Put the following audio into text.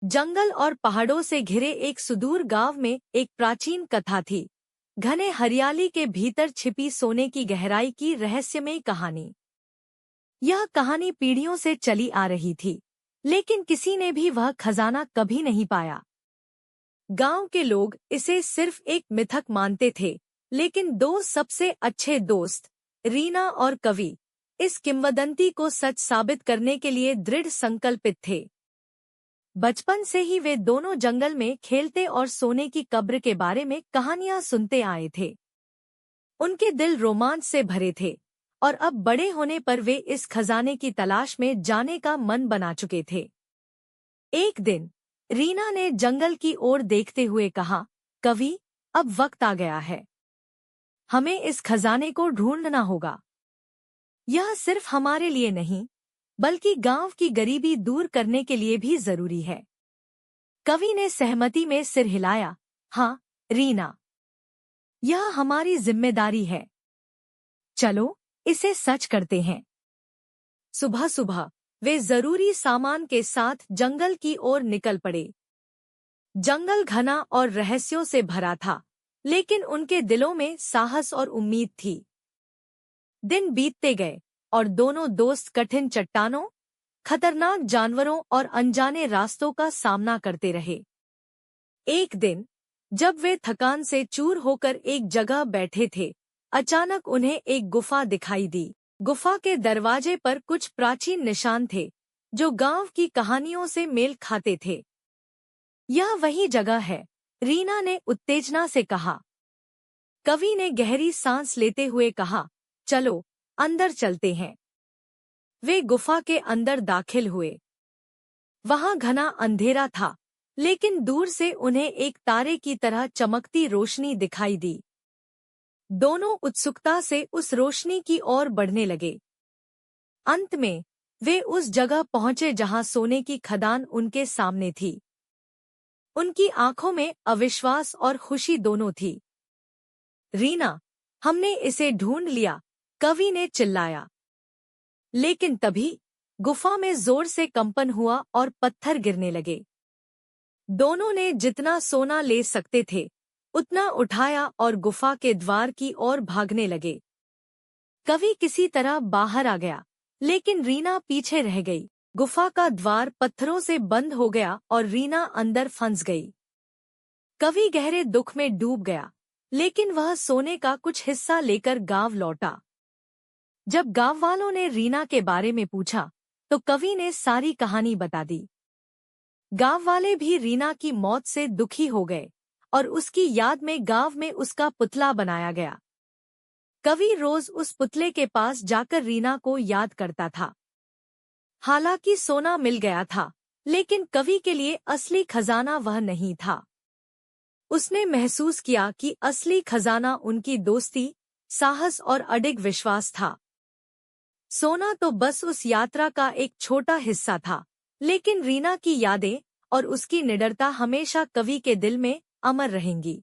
जंगल और पहाड़ों से घिरे एक सुदूर गांव में एक प्राचीन कथा थी। घने हरियाली के भीतर छिपी सोने की गहराई की रहस्यमय कहानी। यह कहानी पीढ़ियों से चली आ रही थी, लेकिन किसी ने भी वह खजाना कभी नहीं पाया। गांव के लोग इसे सिर्फ एक मिथक मानते थे, लेकिन दो सबसे अच्छे दोस्त, रीना और कवि, इस किंवदंती को सच साबित करने के लिए दृढ़ संकल्पित थे। बचपन से ही वे दोनों जंगल में खेलते और सोने की कब्र के बारे में कहानियां सुनते आए थे। उनके दिल रोमांच से भरे थे और अब बड़े होने पर वे इस खजाने की तलाश में जाने का मन बना चुके थे। एक दिन रीना ने जंगल की ओर देखते हुए कहा, कवि, अब वक्त आ गया है। हमें इस खजाने को ढूंढना होगा। यह सिर्फ हमारे लिए नहीं, बल्कि गांव की गरीबी दूर करने के लिए भी जरूरी है। कवि ने सहमति में सिर हिलाया। हाँ रीना, यह हमारी जिम्मेदारी है। चलो इसे सच करते हैं। सुबह सुबह वे जरूरी सामान के साथ जंगल की ओर निकल पड़े। जंगल घना और रहस्यों से भरा था, लेकिन उनके दिलों में साहस और उम्मीद थी। दिन बीतते गए और दोनों दोस्त कठिन चट्टानों, खतरनाक जानवरों और अनजाने रास्तों का सामना करते रहे। एक दिन जब वे थकान से चूर होकर एक जगह बैठे थे, अचानक उन्हें एक गुफा दिखाई दी। गुफा के दरवाजे पर कुछ प्राचीन निशान थे, जो गांव की कहानियों से मेल खाते थे। यह वही जगह है, रीना ने उत्तेजना से कहा। कवि ने गहरी सांस लेते हुए कहा, चलो अंदर चलते हैं। वे गुफा के अंदर दाखिल हुए। वहां घना अंधेरा था, लेकिन दूर से उन्हें एक तारे की तरह चमकती रोशनी दिखाई दी। दोनों उत्सुकता से उस रोशनी की ओर बढ़ने लगे। अंत में वे उस जगह पहुंचे जहां सोने की खदान उनके सामने थी। उनकी आंखों में अविश्वास और खुशी दोनों थी। रीना, हमने इसे ढूंढ लिया, कवि ने चिल्लाया। लेकिन तभी गुफा में जोर से कंपन हुआ और पत्थर गिरने लगे। दोनों ने जितना सोना ले सकते थे उतना उठाया और गुफा के द्वार की ओर भागने लगे। कवि किसी तरह बाहर आ गया, लेकिन रीना पीछे रह गई। गुफा का द्वार पत्थरों से बंद हो गया और रीना अंदर फंस गई। कवि गहरे दुख में डूब गया, लेकिन वह सोने का कुछ हिस्सा लेकर गांव लौटा। जब गांव वालों ने रीना के बारे में पूछा, तो कवि ने सारी कहानी बता दी। गांव वाले भी रीना की मौत से दुखी हो गए और उसकी याद में गांव में उसका पुतला बनाया गया। कवि रोज उस पुतले के पास जाकर रीना को याद करता था। हालांकि सोना मिल गया था, लेकिन कवि के लिए असली खजाना वह नहीं था। उसने महसूस किया कि असली खजाना उनकी दोस्ती, साहस और अडिग विश्वास था। सोना तो बस उस यात्रा का एक छोटा हिस्सा था, लेकिन रीना की यादें और उसकी निडरता हमेशा कवि के दिल में अमर रहेंगी।